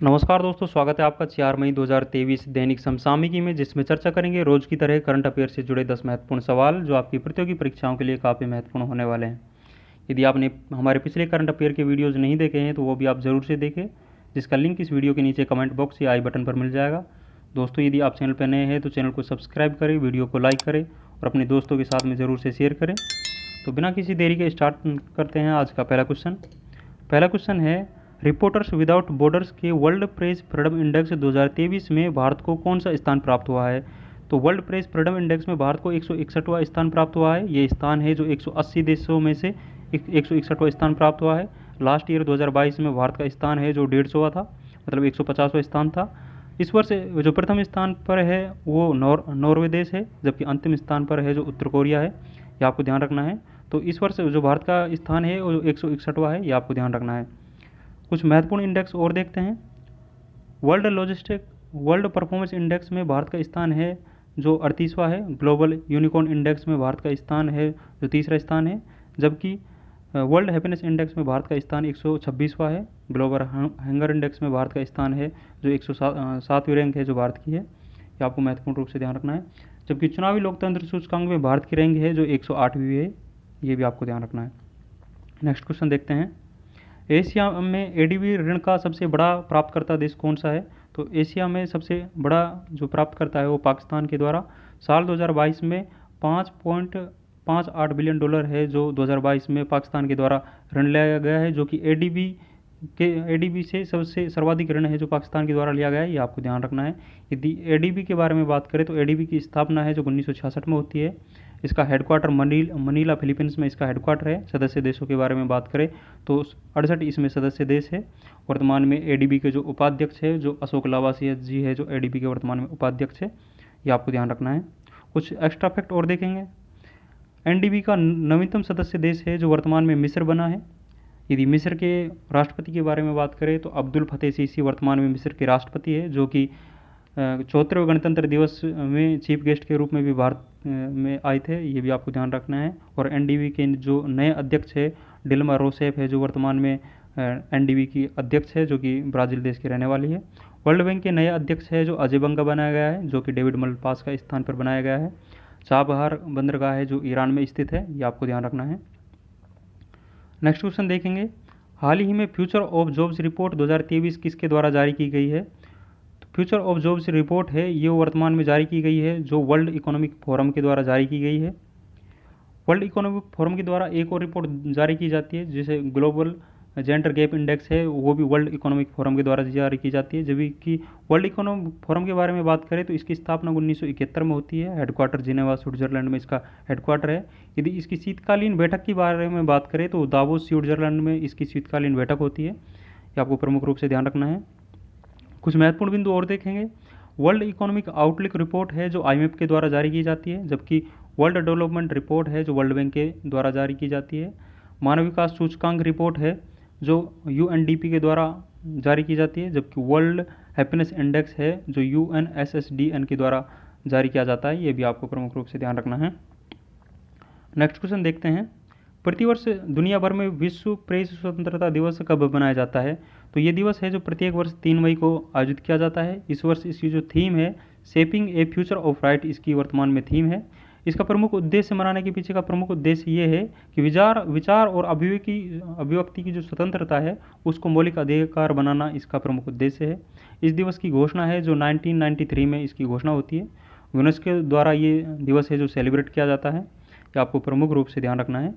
नमस्कार दोस्तों, स्वागत है आपका 4 मई 2023 दैनिक समसामयिकी में, जिसमें चर्चा करेंगे रोज की तरह करंट अफेयर से जुड़े 10 महत्वपूर्ण सवाल जो आपकी प्रतियोगी परीक्षाओं के लिए काफ़ी महत्वपूर्ण होने वाले हैं। यदि आपने हमारे पिछले करंट अफेयर के वीडियोज़ नहीं देखे हैं तो वो भी आप ज़रूर से देखें, जिसका लिंक इस वीडियो के नीचे कमेंट बॉक्स या आई बटन पर मिल जाएगा। दोस्तों, यदि आप चैनल पर नए हैं तो चैनल को सब्सक्राइब करें, वीडियो को लाइक करें और अपने दोस्तों के साथ में ज़रूर से शेयर करें। तो बिना किसी देरी के स्टार्ट करते हैं आज का पहला क्वेश्चन है, रिपोर्टर्स विदाउट बॉर्डर्स के वर्ल्ड प्रेस फ्रीडम इंडेक्स 2023 में भारत को कौन सा स्थान प्राप्त हुआ है? तो वर्ल्ड प्रेस फ्रीडम इंडेक्स में भारत को 161वां स्थान प्राप्त हुआ है। ये स्थान है जो 180 देशों में से 161वां स्थान प्राप्त हुआ है। लास्ट ईयर 2022 में भारत का स्थान है जो 150वां था, मतलब 150वां स्थान था। इस वर्ष जो प्रथम स्थान पर है वो नॉर्वे देश है, जबकि अंतिम स्थान पर है जो उत्तर कोरिया है। ये आपको ध्यान रखना है। तो इस वर्ष जो भारत का स्थान है वो 161वां है, ये आपको ध्यान रखना है। कुछ महत्वपूर्ण इंडेक्स और देखते हैं। वर्ल्ड परफॉर्मेंस इंडेक्स में भारत का स्थान है जो 38वां है। ग्लोबल यूनिकॉर्न इंडेक्स में भारत का स्थान है जो तीसरा स्थान है, जबकि वर्ल्ड हैप्पीनेस इंडेक्स में भारत का स्थान 126वां है। ग्लोबल हंगर इंडेक्स में भारत का स्थान है जो 107वीं रैंक है जो भारत की है। ये आपको महत्वपूर्ण रूप से ध्यान रखना है। जबकि चुनावी लोकतंत्र सूचकांक में भारत की रैंक है जो 108वीं है, ये भी आपको ध्यान रखना है। नेक्स्ट क्वेश्चन देखते हैं। एशिया में एडीबी ऋण का सबसे बड़ा प्राप्तकर्ता देश कौन सा है? तो एशिया में सबसे बड़ा जो प्राप्तकर्ता है वो पाकिस्तान के द्वारा साल 2022 में $5.58 बिलियन है जो 2022 में पाकिस्तान के द्वारा ऋण लिया गया है, जो कि एडीबी से सबसे सर्वाधिक ऋण है जो पाकिस्तान के द्वारा लिया गया है। ये आपको ध्यान रखना है। यदि एडीबी के बारे में बात करें तो एडीबी की स्थापना है जो 1966 में होती है। इसका हेडक्वार्टर मनीला फिलीपींस में इसका हेडक्वार्टर है। सदस्य देशों के बारे में बात करें तो 68 इसमें सदस्य देश है। वर्तमान में एडीबी के जो उपाध्यक्ष है जो अशोक लावासी जी है जो एडीबी के वर्तमान में उपाध्यक्ष है। ये आपको ध्यान रखना है। कुछ एक्स्ट्रा फैक्ट और देखेंगे। एनडीबी का नवीनतम सदस्य देश है जो वर्तमान में मिस्र बना है। यदि मिस्र के राष्ट्रपति के बारे में बात करें तो अब्दुल फतेह सीसी वर्तमान में मिस्र के राष्ट्रपति है, जो कि 74वें गणतंत्र दिवस में चीफ गेस्ट के रूप में भी भारत में आए थे। ये भी आपको ध्यान रखना है। और एनडीबी के जो नए अध्यक्ष है डिल्मा रोसेफ है जो वर्तमान में एनडीबी की अध्यक्ष है, जो कि ब्राज़ील देश की रहने वाली है। वर्ल्ड बैंक के नए अध्यक्ष है जो अजय बंगा बनाया गया है, जो कि डेविड मलपास का स्थान पर बनाया गया है। चाबहार बंदरगाह है जो ईरान में स्थित है, ये आपको ध्यान रखना है। नेक्स्ट क्वेश्चन देखेंगे। हाल ही में फ्यूचर ऑफ जॉब्स रिपोर्ट 2023 किसके द्वारा जारी की गई है? तो फ्यूचर ऑफ जॉब्स रिपोर्ट है ये वर्तमान में जारी की गई है जो वर्ल्ड इकोनॉमिक फोरम के द्वारा जारी की गई है। वर्ल्ड इकोनॉमिक फोरम के द्वारा एक और रिपोर्ट जारी की जाती है जिसे ग्लोबल जेंडर गैप इंडेक्स है, वो भी वर्ल्ड इकोनॉमिक फोरम के द्वारा जारी की जाती है। जबकि वर्ल्ड इकोनॉमिक फोरम के बारे में बात करें तो इसकी स्थापना 1971 में होती है। हेडक्वार्टर जिनेवा स्विट्जरलैंड में इसका हेडक्वार्टर है। यदि इसकी शीतकालीन बैठक के बारे में बात करें तो दावोस स्विट्जरलैंड में इसकी शीतकालीन बैठक होती है। ये आपको प्रमुख रूप से ध्यान रखना है। कुछ महत्वपूर्ण बिंदु और देखेंगे। वर्ल्ड इकोनॉमिक आउटलुक रिपोर्ट है जो आईएमएफ के द्वारा जारी की जाती है, जबकि वर्ल्ड डेवलपमेंट रिपोर्ट है जो वर्ल्ड बैंक के द्वारा जारी की जाती है। मानव विकास सूचकांक रिपोर्ट है जो यूएनडीपी के द्वारा जारी की जाती है, जबकि वर्ल्ड हैप्पीनेस इंडेक्स है जो यूएनएसएसडीएन के द्वारा जारी किया जाता है। ये भी आपको प्रमुख रूप से ध्यान रखना है। नेक्स्ट क्वेश्चन देखते हैं। प्रतिवर्ष दुनिया भर में विश्व प्रेस स्वतंत्रता दिवस कब मनाया जाता है? तो ये दिवस है जो प्रत्येक वर्ष 3 मई को आयोजित किया जाता है। इस वर्ष इसकी जो थीम है shaping A future of right, इसकी वर्तमान में थीम है। इसका प्रमुख उद्देश्य मनाने के पीछे का प्रमुख उद्देश्य ये है कि विचार और अभिव्यक्ति की जो स्वतंत्रता है उसको मौलिक अधिकार बनाना इसका प्रमुख उद्देश्य है। इस दिवस की घोषणा है जो 1993 में इसकी घोषणा होती है। यूनेस्को द्वारा ये दिवस है जो सेलिब्रेट किया जाता है। ये आपको प्रमुख रूप से ध्यान रखना है।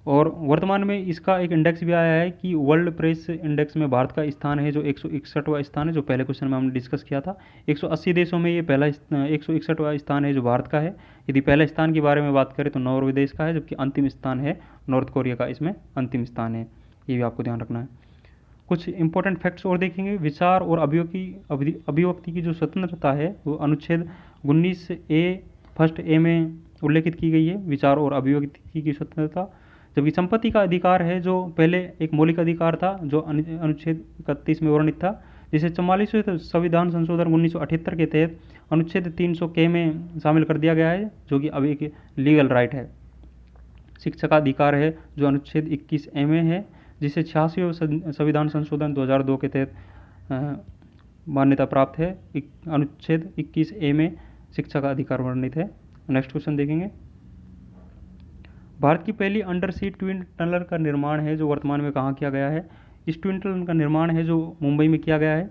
और वर्तमान में इसका एक इंडेक्स भी आया है कि वर्ल्ड प्रेस इंडेक्स में भारत का स्थान है जो 161वां स्थान है, जो पहले क्वेश्चन में हमने डिस्कस किया था। 180 देशों में ये पहला 161वां स्थान है जो भारत का है। यदि पहले स्थान के बारे में बात करें तो नॉर्वे देश का है, जबकि अंतिम स्थान है नॉर्थ कोरिया का, इसमें अंतिम स्थान है। ये भी आपको ध्यान रखना है। कुछ इंपॉर्टेंट फैक्ट्स और देखेंगे। विचार और अभिव्यक्ति की जो स्वतंत्रता है वो अनुच्छेद 19A फर्स्ट ए में उल्लेखित की गई है, विचार और अभिव्यक्ति की स्वतंत्रता। जबकि संपत्ति का अधिकार है जो पहले एक मौलिक अधिकार था जो अनुच्छेद 31 में वर्णित था, जिसे 44वें संविधान संशोधन 1978 के तहत अनुच्छेद 300K में शामिल कर दिया गया है, जो कि अब एक लीगल राइट है। शिक्षा का अधिकार है जो अनुच्छेद 21A में है, जिसे 86वें संविधान संशोधन 2002 के तहत मान्यता प्राप्त है। अनुच्छेद 21A में शिक्षा का अधिकार वर्णित है। नेक्स्ट क्वेश्चन देखेंगे। भारत की पहली अंडर सी ट्विन टनल का निर्माण है जो वर्तमान में कहाँ किया गया है? इस ट्विन टनल का निर्माण है जो मुंबई में किया गया है।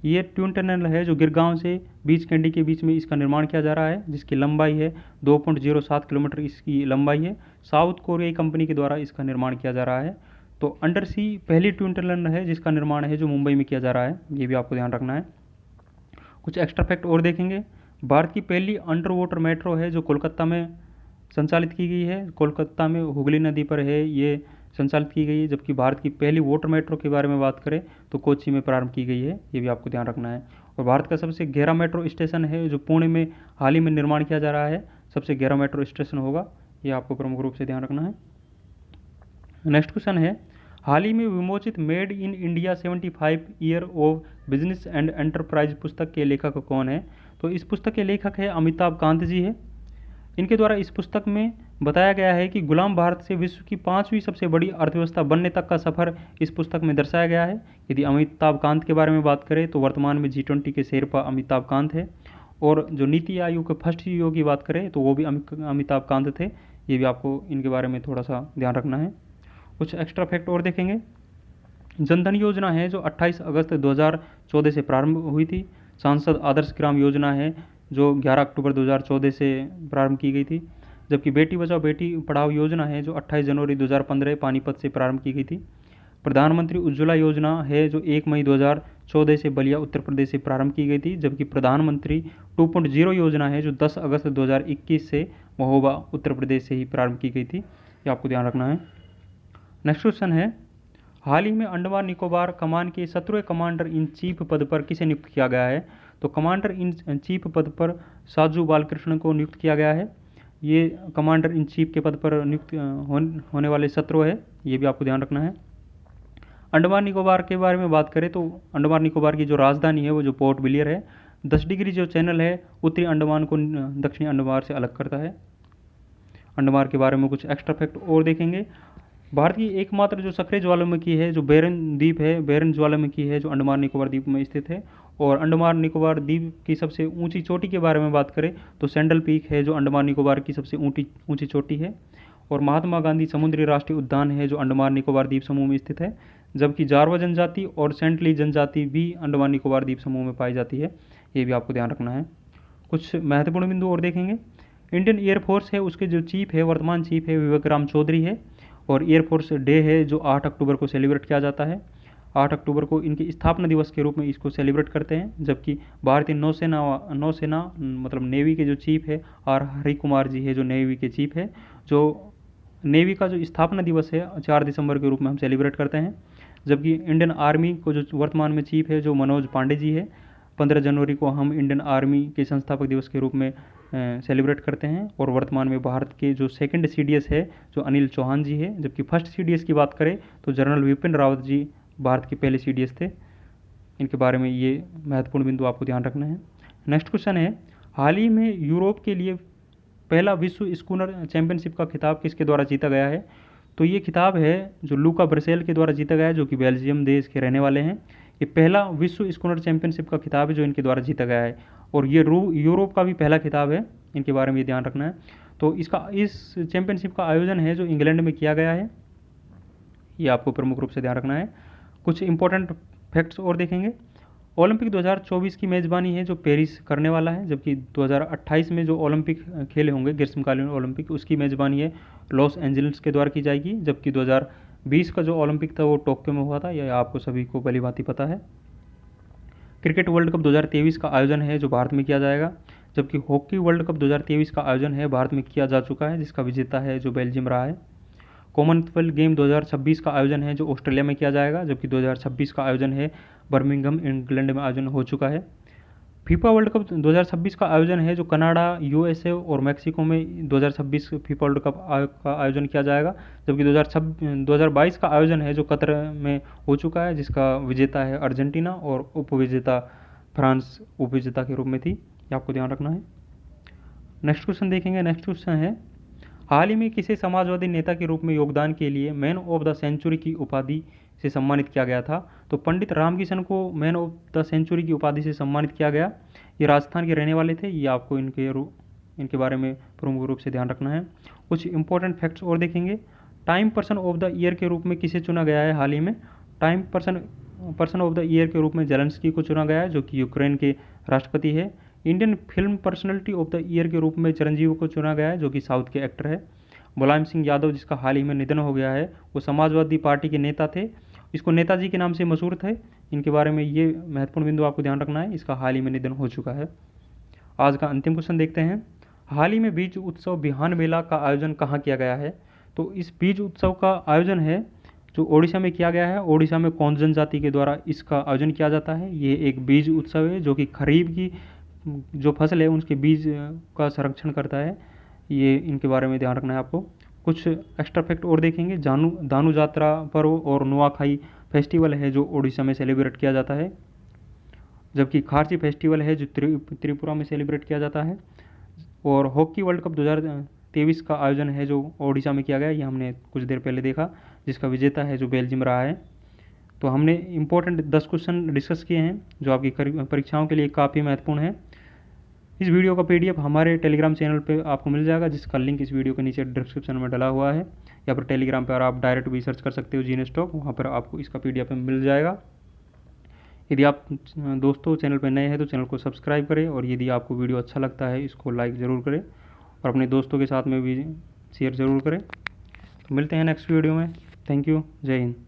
ये ट्विन टनल है जो गिरगांव से बीच कैंडी के बीच में इसका निर्माण किया जा रहा है, जिसकी लंबाई है 2.07 किलोमीटर इसकी लंबाई है। साउथ कोरियाई कंपनी के द्वारा इसका निर्माण किया जा रहा है। तो अंडर सी पहली ट्विन टनल है जिसका निर्माण है जो मुंबई में किया जा रहा है, ये भी आपको ध्यान रखना है। कुछ एक्स्ट्रा फैक्ट और देखेंगे। भारत की पहली अंडर वाटर मेट्रो है जो कोलकाता में संचालित की गई है। कोलकाता में हुगली नदी पर है ये संचालित की गई है। जबकि भारत की पहली वाटर मेट्रो के बारे में बात करें तो कोच्चि में प्रारंभ की गई है, ये भी आपको ध्यान रखना है। और भारत का सबसे गहरा मेट्रो स्टेशन है जो पुणे में हाल ही में निर्माण किया जा रहा है, सबसे गहरा मेट्रो स्टेशन होगा, ये आपको प्रमुख रूप से ध्यान रखना है। नेक्स्ट क्वेश्चन है, हाल ही में विमोचित made in India 75 year of business and enterprise पुस्तक के लेखक कौन है? तो इस पुस्तक के लेखक है अमिताभ कांत जी है। इनके द्वारा इस पुस्तक में बताया गया है कि गुलाम भारत से विश्व की 5वीं सबसे बड़ी अर्थव्यवस्था बनने तक का सफ़र इस पुस्तक में दर्शाया गया है। यदि अमिताभ कांत के बारे में बात करें तो वर्तमान में G20 के शेरपा अमिताभ कांत है। और जो नीति आयोग के फर्स्ट CEO की बात करें तो वो भी अमिताभ कांत थे, ये भी आपको इनके बारे में थोड़ा सा ध्यान रखना है। कुछ एक्स्ट्रा फैक्ट और देखेंगे। जनधन योजना है जो 28 अगस्त 2014 से प्रारंभ हुई थी। सांसद आदर्श ग्राम योजना है जो 11 अक्टूबर 2014 से प्रारंभ की गई थी। जबकि बेटी बचाओ बेटी पढ़ाओ योजना है जो 28 जनवरी 2015 पानीपत से प्रारंभ की गई थी। प्रधानमंत्री उज्ज्वला योजना है जो 1 मई 2014 से बलिया उत्तर प्रदेश से प्रारंभ की गई थी। जबकि प्रधानमंत्री 2.0 योजना है जो 10 अगस्त 2021 से महोबा उत्तर प्रदेश से ही प्रारंभ की गई थी, ये आपको ध्यान रखना है। नेक्स्ट क्वेश्चन है, हाल ही में अंडमान निकोबार कमान के 17वें कमांडर इन चीफ पद पर किसे नियुक्त किया गया है? तो कमांडर इन चीफ पद पर साजू बालकृष्ण को नियुक्त किया गया है। ये कमांडर इन चीफ के पद पर नियुक्त होने वाले 17 है, ये भी आपको ध्यान रखना है। अंडमान निकोबार के बारे में बात करें तो अंडमान निकोबार की जो राजधानी है वो जो पोर्ट ब्लेयर है। 10 डिग्री जो चैनल है उत्तरी अंडमान को दक्षिणी अंडमान से अलग करता है। अंडमान के बारे में कुछ एक्स्ट्रा फैक्ट और देखेंगे। भारत की एकमात्र जो सक्रिय ज्वालामुखी है जो बेरन द्वीप है, बेरन ज्वालामुखी है जो अंडमान निकोबार द्वीप में स्थित है। और अंडमान निकोबार द्वीप की सबसे ऊंची चोटी के बारे में बात करें तो सैंडल पीक है जो अंडमान निकोबार की सबसे ऊंची चोटी है। और महात्मा गांधी समुद्री राष्ट्रीय उद्यान है जो अंडमान निकोबार द्वीप समूह में स्थित है। जबकि जारवा जनजाति और सेंटली जनजाति भी अंडमान निकोबार द्वीप समूह में पाई जाती है, ये भी आपको ध्यान रखना है। कुछ महत्वपूर्ण बिंदु और देखेंगे। इंडियन एयरफोर्स है उसके जो चीफ है, वर्तमान चीफ है विवेक राम चौधरी है। और एयरफोर्स डे है जो 8 अक्टूबर को सेलिब्रेट किया जाता है। 8 अक्टूबर को इनके स्थापना दिवस के रूप में इसको सेलिब्रेट करते हैं। जबकि भारतीय नौसेना मतलब नेवी के जो चीफ है आर हरि कुमार जी है जो नेवी के चीफ है। जो नेवी का जो स्थापना दिवस है 4 दिसंबर के रूप में हम सेलिब्रेट करते हैं। जबकि इंडियन आर्मी को जो वर्तमान में चीफ है जो मनोज पांडे जी है, 15 जनवरी को हम इंडियन आर्मी के संस्थापक दिवस के रूप में सेलिब्रेट करते हैं। और वर्तमान में भारत के जो सेकंड CDS है जो अनिल चौहान जी है। जबकि फर्स्ट CDS की बात करें तो जनरल विपिन रावत जी भारत के पहले CDS थे। इनके बारे में ये महत्वपूर्ण बिंदु आपको ध्यान रखना है। नेक्स्ट क्वेश्चन है, हाल ही में यूरोप के लिए पहला विश्व स्कूनर चैंपियनशिप का खिताब किसके द्वारा जीता गया है? तो ये खिताब है जो लूका ब्रसेल के द्वारा जीता गया है, जो कि बेल्जियम देश के रहने वाले हैं। ये पहला विश्व स्कूनर चैंपियनशिप का खिताब है जो इनके द्वारा जीता गया है। और ये यूरोप का भी पहला खिताब है, इनके बारे में ध्यान रखना है। तो इस चैंपियनशिप का आयोजन है जो इंग्लैंड में किया गया है, ये आपको प्रमुख रूप से ध्यान रखना है। कुछ इंपॉर्टेंट फैक्ट्स और देखेंगे। ओलंपिक 2024 की मेज़बानी है जो पेरिस करने वाला है। जबकि 2028 में जो ओलंपिक खेले होंगे ग्रीष्मकालीन ओलंपिक, उसकी मेज़बानी है लॉस एंजल्स के द्वारा की जाएगी। जबकि 2020 का जो ओलंपिक था वो टोक्यो में हुआ था, यह आपको सभी को भली भांति पता है। क्रिकेट वर्ल्ड कप 2023 का आयोजन है जो भारत में किया जाएगा। जबकि हॉकी वर्ल्ड कप 2023 का आयोजन है भारत में किया जा चुका है, जिसका विजेता है जो बेल्जियम रहा है। कॉमनवेल्थ गेम 2026 का आयोजन है जो ऑस्ट्रेलिया में किया जाएगा। जबकि 2026 का आयोजन है बर्मिंघम इंग्लैंड में आयोजन हो चुका है। फीफा वर्ल्ड कप 2026 का आयोजन है जो कनाडा, USA और मैक्सिको में 2026 फीफा वर्ल्ड कप का आयोजन किया जाएगा। जबकि 2022 का आयोजन है जो कतर में हो चुका है, जिसका विजेता है अर्जेंटीना और उपविजेता फ्रांस उपविजेता के रूप में थी, ये आपको ध्यान रखना है। नेक्स्ट क्वेश्चन देखेंगे। नेक्स्ट क्वेश्चन है, हाल ही में किसे समाजवादी नेता के रूप में योगदान के लिए मैन ऑफ द सेंचुरी की उपाधि से सम्मानित किया गया था। तो पंडित रामकिशन को मैन ऑफ द सेंचुरी की उपाधि से सम्मानित किया गया। ये राजस्थान के रहने वाले थे। ये आपको इनके बारे में प्रमुख रूप से ध्यान रखना है। कुछ इंपॉर्टेंट फैक्ट्स और देखेंगे। Time person of the year के रूप में किसे चुना गया है हाल ही में? Time person of the year के रूप में जेलेंस्की को चुना गया है, जो कि यूक्रेन के राष्ट्रपति है। Indian film personality of the year के रूप में चिरंजीवी को चुना गया है, जो कि साउथ के एक्टर है। मुलायम सिंह यादव, जिसका हाल ही में निधन हो गया है, वो समाजवादी पार्टी के नेता थे। इसको नेताजी के नाम से मशहूर थे। इनके बारे में ये महत्वपूर्ण बिंदु आपको ध्यान रखना है। इसका हाल ही में निधन हो चुका है। आज का अंतिम क्वेश्चन देखते हैं। हाल ही में बीज उत्सव बिहान मेला का आयोजन कहाँ किया गया है? तो इस बीज उत्सव का आयोजन है जो ओडिशा में किया गया है। ओडिशा में कौन जनजाति के द्वारा इसका आयोजन किया जाता है। ये एक बीज उत्सव है जो कि खरीफ की जो फसल है उसके बीज का संरक्षण करता है। ये इनके बारे में ध्यान रखना है आपको। कुछ एक्स्ट्रा फैक्ट और देखेंगे। दानू जात्रा पर्व और नुआखाई फेस्टिवल है जो ओडिशा में सेलिब्रेट किया जाता है, जबकि खारसी फेस्टिवल है जो त्रिपुरा में सेलिब्रेट किया जाता है। और हॉकी वर्ल्ड कप 2023 का आयोजन है जो ओडिशा में किया गया, ये हमने कुछ देर पहले देखा, जिसका विजेता है जो बेल्जियम रहा है। तो हमने इंपॉर्टेंट 10 क्वेश्चन डिस्कस किए हैं जो आपकी परीक्षाओं के लिए काफ़ी महत्वपूर्ण है। इस वीडियो का PDF हमारे टेलीग्राम चैनल पे आपको मिल जाएगा, जिसका लिंक इस वीडियो के नीचे डिस्क्रिप्शन में डला हुआ है, या फिर टेलीग्राम पर आप डायरेक्ट भी सर्च कर सकते हो जीने स्टॉक, वहाँ पर आपको इसका PDF मिल जाएगा। यदि आप दोस्तों चैनल पर नए हैं तो चैनल को सब्सक्राइब करें, और यदि आपको वीडियो अच्छा लगता है इसको लाइक ज़रूर करें और अपने दोस्तों के साथ में भी शेयर ज़रूर करें। तो मिलते हैं नेक्स्ट वीडियो में। Thank you. जय हिंद।